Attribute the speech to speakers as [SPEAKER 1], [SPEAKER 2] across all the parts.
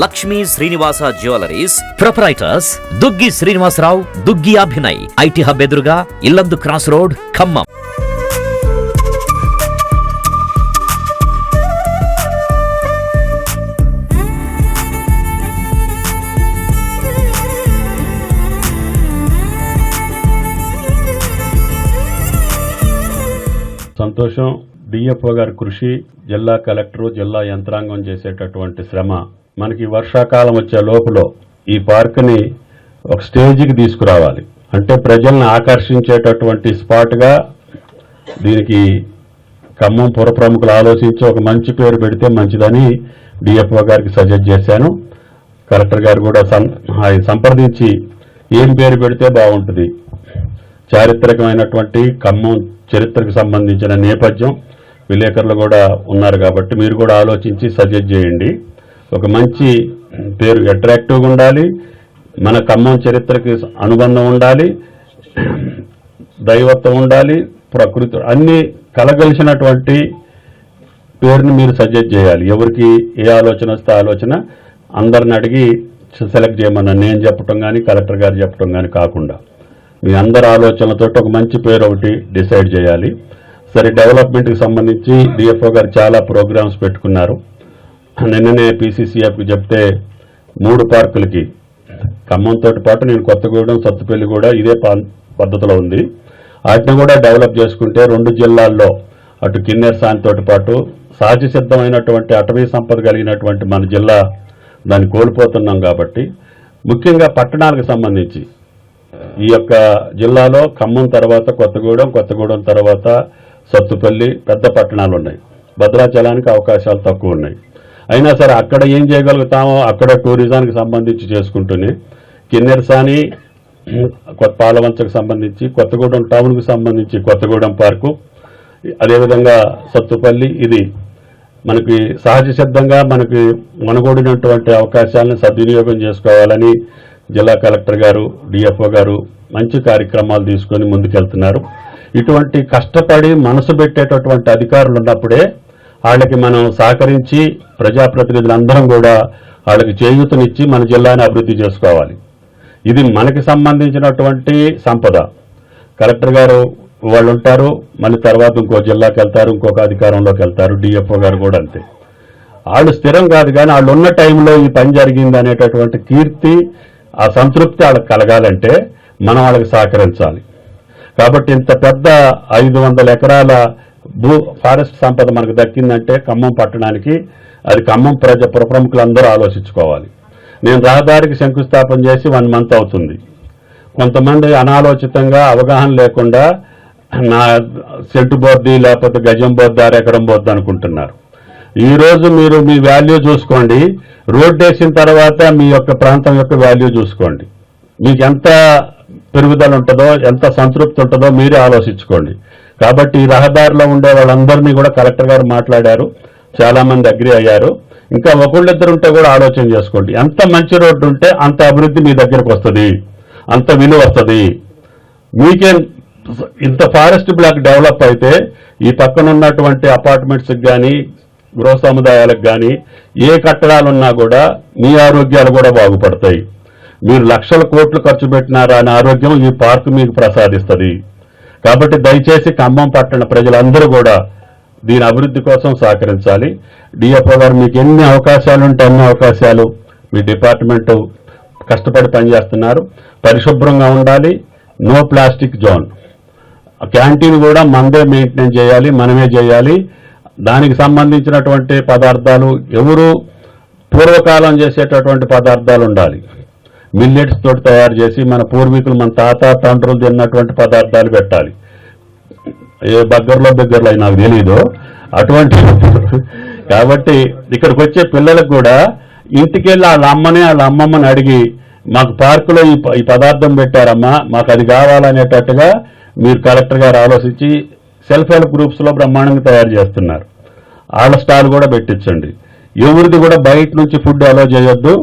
[SPEAKER 1] Lakshmi Srinivasa jewelleries proprietors Duggi Srinivasarao, Duggi Abhinay, IT hub ఎదురుగా Yellandu cross road, Khammam.
[SPEAKER 2] సంతోషం. DFO గారి కృషి, జిల్లా కలెక్టర్, జిల్లా యంత్రాంగం చేసేటటువంటి శ్రమ, మనకి వర్షాకాలం వచ్చే లోపల ఈ పార్కుని ఒక స్టేజ్కి తీసుకురావాలి. అంటే ప్రజల్ని ఆకర్షించేటటువంటి స్పాట్గా దీనికి ఖమ్మం పుర ప్రముఖులు ఆలోచించి ఒక మంచి పేరు పెడితే మంచిదని డిఎఫ్ఓ గారికి సజెస్ట్ చేశాను. కలెక్టర్ గారు కూడా సంప్రదించి ఏం పేరు పెడితే బాగుంటుంది, చారిత్రకమైనటువంటి ఖమ్మం చరిత్రకు సంబంధించిన నేపథ్యం విలేకరులు కూడా ఉన్నారు కాబట్టి మీరు కూడా ఆలోచించి సజెస్ట్ చేయండి. ఒక మంచి పేరు, అట్రాక్టివ్గా ఉండాలి, మన ఖమ్మం చరిత్రకి అనుబంధం ఉండాలి, దైవత్వం ఉండాలి, ప్రకృతి అన్నీ కలగలిసినటువంటి పేరుని మీరు సజెస్ట్ చేయాలి. ఎవరికి ఏ ఆలోచన వస్తే ఆలోచన అందరిని అడిగి సెలెక్ట్ చేయమన్నా నేను చెప్పటం కానీ కలెక్టర్ గారు చెప్పటం కానీ కాకుండా మీ అందరి ఆలోచనలతో ఒక మంచి పేరు ఒకటి డిసైడ్ చేయాలి. సరే, డెవలప్మెంట్కి సంబంధించి డిఎఫ్ఓ గారు చాలా ప్రోగ్రామ్స్ పెట్టుకున్నారు. నిన్ననే పీసీసీఎఫ్కి చెప్తే 3 పార్కులకి ఖమ్మంతో పాటు నేను కొత్తగూడెం, సత్తుపల్లి కూడా ఇదే పద్ధతిలో ఉంది. వాటిని కూడా డెవలప్ చేసుకుంటే 2 జిల్లాల్లో అటు కిన్నెరసానితో పాటు సహజ సిద్ధమైనటువంటి అటవీ సంపద కలిగినటువంటి మన జిల్లా దాన్ని కోల్పోతున్నాం. కాబట్టి ముఖ్యంగా పట్టణాలకు సంబంధించి ఈ యొక్క జిల్లాలో ఖమ్మం తర్వాత కొత్తగూడెం తర్వాత సత్తుపల్లి పెద్ద పట్టణాలు ఉన్నాయి. భద్రాచలానికి అవకాశాలు తక్కువ ఉన్నాయి. అయినా సరే అక్కడ ఏం చేయగలుగుతామో అక్కడ టూరిజానికి సంబంధించి చేసుకుంటూనే కిన్నెరసాని, పాలవంచకు సంబంధించి, కొత్తగూడెం టౌన్కు సంబంధించి కొత్తగూడెం పార్కు, అదేవిధంగా సత్తుపల్లి, ఇది మనకి సహజ సిద్ధంగా మనకి మనగూడినటువంటి అవకాశాలను సద్వినియోగం చేసుకోవాలని జిల్లా కలెక్టర్ గారు, డిఎఫ్ఓ గారు మంచి కార్యక్రమాలు తీసుకొని ముందుకెళ్తున్నారు. ఇటువంటి కష్టపడి మనసు పెట్టేటటువంటి అధికారులు ఉన్నప్పుడే వాళ్ళకి మనం సహకరించి ప్రజాప్రతినిధులందరం కూడా వాళ్ళకి చేయూతనిచ్చి మన జిల్లాని అభివృద్ధి చేసుకోవాలి. ఇది మనకి సంబంధించినటువంటి సంపద. కలెక్టర్ గారు వాళ్ళు ఉంటారు, మళ్ళీ తర్వాత ఇంకో జిల్లాకి వెళ్తారు, ఇంకొక అధికారంలోకి వెళ్తారు. డిఎఫ్ఓ గారు కూడా అంతే. వాళ్ళు స్థిరం కాదు, కానీ వాళ్ళు ఉన్న టైంలో ఈ పని జరిగింది అనేటటువంటి కీర్తి, ఆ సంతృప్తి వాళ్ళకి కలగాలంటే మనం వాళ్ళకి సహకరించాలి. కాబట్టి ఇంత పెద్ద 500 ఎకరాల ఫారెస్ట్ సంపద మనకు దక్కిందంటే ఖమ్మం పట్టణానికి, అది ఖమ్మం పుర ప్రముఖులందరూ ఆలోచించుకోవాలి. నేను రహదారికి శంకుస్థాపన చేసి 1 మంత్ అవుతుంది. కొంతమంది అనాలోచితంగా అవగాహన లేకుండా నా సెంటు బోర్ది లేకపోతే గజం బోర్ది, ఎకరం బోర్ది అనుకుంటున్నారు. ఈరోజు మీరు మీ వాల్యూ చూసుకోండి, రోడ్డు వేసిన తర్వాత మీ యొక్క ప్రాంతం యొక్క వాల్యూ చూసుకోండి. మీకు ఎంత పెరుగుదల ఉంటుందో, ఎంత సంతృప్తి ఉంటుందో మీరే ఆలోచించుకోండి. కాబట్టి ఈ రహదారిలో ఉండే వాళ్ళందరినీ కూడా కలెక్టర్ గారు మాట్లాడారు, చాలా మంది అగ్రి అయ్యారు. ఇంకా ఒకళ్ళిద్దరు ఉంటే కూడా ఆలోచన చేసుకోండి. ఎంత మంచి రోడ్డు ఉంటే అంత అభివృద్ధి మీ దగ్గరకు వస్తుంది, అంత విలువ వస్తుంది. మీకే ఇంత ఫారెస్ట్ బ్లాక్ డెవలప్ అయితే ఈ పక్కన ఉన్నటువంటి అపార్ట్మెంట్స్కి కానీ గృహ సముదాయాలకు కానీ ఏ కట్టడాలున్నా కూడా మీ ఆరోగ్యాలు కూడా బాగుపడతాయి. మీరు లక్షల కోట్లు ఖర్చు పెట్టినారా అని ఆరోగ్యం ఈ పార్కు మీకు ప్రసాదిస్తుంది. కాబట్టి దయచేసి ఖమ్మం పట్టణ ప్రజలందరూ కూడా దీని అభివృద్ధి కోసం సహకరించాలి. డిఎఫ్ఓ గారు మీకు ఎన్ని అవకాశాలు ఉంటే అన్ని అవకాశాలు మీ డిపార్ట్మెంట్ కష్టపడి పనిచేస్తున్నారు. పరిశుభ్రంగా ఉండాలి, నో ప్లాస్టిక్ జోన్. క్యాంటీన్ కూడా మనదే మెయింటైన్ చేయాలి, మనమే చేయాలి. దానికి సంబంధించినటువంటి పదార్థాలు ఎవరు పూర్వకాలం చేసేటటువంటి పదార్థాలు ఉండాలి. మిల్లెట్స్ తోటి తయారు చేసి మన పూర్వీకులు, మన తాత తండ్రులు తిన్నటువంటి పదార్థాలు పెట్టాలి. ఏ దగ్గరలో అయి నాకు తెలీదు అటువంటి. కాబట్టి ఇక్కడికి వచ్చే పిల్లలకు కూడా ఇంటికి వెళ్ళి వాళ్ళ అమ్మమ్మని అడిగి మాకు పార్కులో ఈ పదార్థం పెట్టారమ్మా, మాకు అది కావాలనేటట్టుగా మీరు కలెక్టర్ గారు ఆలోచించి సెల్ఫ్ హెల్ప్ గ్రూప్స్లో బ్రహ్మాండంగా తయారు చేస్తున్నారు. వాళ్ళ స్టాల్ కూడా పెట్టించండి. ఎవరిది కూడా బయట నుంచి ఫుడ్ అలో చేయొద్దు.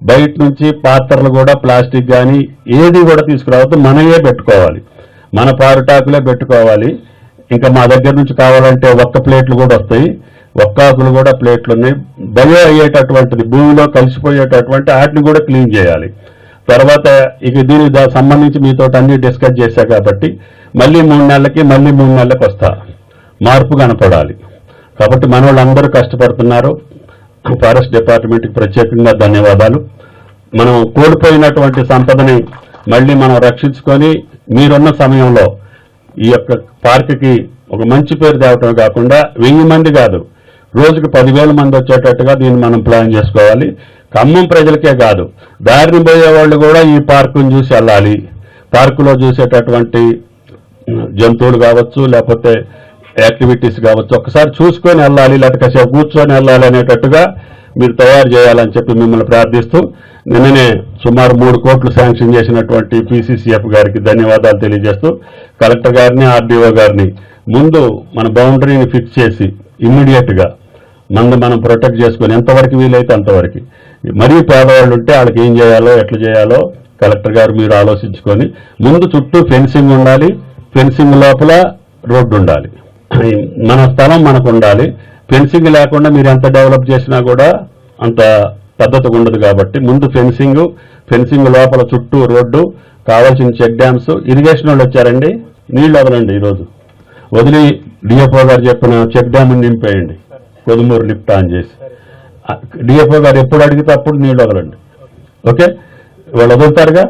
[SPEAKER 2] బయట నుంచి పాత్రలు కూడా ప్లాస్టిక్ కానీ ఏది కూడా తీసుకురావద్దు. మనమే పెట్టుకోవాలి, మన పారుటాకులే పెట్టుకోవాలి. ఇంకా మా దగ్గర నుంచి కావాలంటే ఒక్క ప్లేట్లు కూడా వస్తాయి, ఒక్కాకులు కూడా ప్లేట్లు ఉన్నాయి. బయో అయ్యేటటువంటిది భూమిలో కలిసిపోయేటటువంటి వాటిని కూడా క్లీన్ చేయాలి. తర్వాత ఇక దీనికి సంబంధించి మీతో అన్ని డిస్కస్ చేశా కాబట్టి మళ్ళీ 3 నెలలకు వస్తా, మార్పు కనపడాలి. కాబట్టి మన వాళ్ళందరూ కష్టపడుతున్నారు. ఫారెస్ట్ డిపార్ట్మెంట్కి ప్రత్యేకంగా ధన్యవాదాలు. మనం కోల్పోయినటువంటి సంపదని మళ్ళీ మనం రక్షించుకొని మీరున్న సమయంలో ఈ యొక్క పార్కుకి ఒక మంచి పేరు తేవటమే కాకుండా 1000 మంది కాదు, రోజుకు 10,000 మంది వచ్చేటట్టుగా దీన్ని మనం ప్లాన్ చేసుకోవాలి. ఖమ్మం ప్రజలకే కాదు, దారిని పోయే వాళ్ళు కూడా ఈ పార్కును చూసి వెళ్ళాలి. పార్కులో చూసేటటువంటి జంతువులు కావచ్చు, లేకపోతే యాక్టివిటీస్ కావచ్చు, ఒకసారి చూసుకొని వెళ్ళాలి, లేకపోతే కాసేపు కూర్చొని వెళ్ళాలి అనేటట్టుగా మీరు తయారు చేయాలని చెప్పి మిమ్మల్ని ప్రార్థిస్తూ, నిన్ననే సుమారు 3 కోట్లు శాంక్షన్ చేసినటువంటి PCCF గారికి ధన్యవాదాలు తెలియజేస్తూ, కలెక్టర్ గారిని, RDO గారిని ముందు మన బౌండరీని ఫిక్స్ చేసి ఇమ్మీడియట్గా మనం ప్రొటెక్ట్ చేసుకొని ఎంతవరకు వీలైతే అంతవరకు, మరీ పేదవాళ్ళు ఉంటే వాళ్ళకి ఏం చేయాలో ఎట్లా చేయాలో కలెక్టర్ గారు మీరు ఆలోచించుకొని ముందు చుట్టూ ఫెన్సింగ్ ఉండాలి, ఫెన్సింగ్ లోపల రోడ్డు ఉండాలి, మన స్థలం మనకు ఉండాలి. ఫెన్సింగ్ లేకుండా మీరు ఎంత డెవలప్ చేసినా కూడా అంత పద్ధతిగా ఉండదు. కాబట్టి ముందు ఫెన్సింగ్ లోపల చుట్టూ రోడ్డు, కావాల్సిన చెక్ డ్యామ్స్. ఇరిగేషన్ వాళ్ళు వచ్చారండి, నీళ్లు వదలండి. ఈరోజు వదిలి డిఎఫ్ఓ గారు చెప్పిన చెక్ డ్యామ్ నింపేయండి, కొదుమూరు లిఫ్ట్ ఆన్ చేసి. డిఎఫ్ఓ గారు ఎప్పుడు అడిగితే అప్పుడు నీళ్లు వదలండి. ఓకే, వాళ్ళు వదులుతారుగా.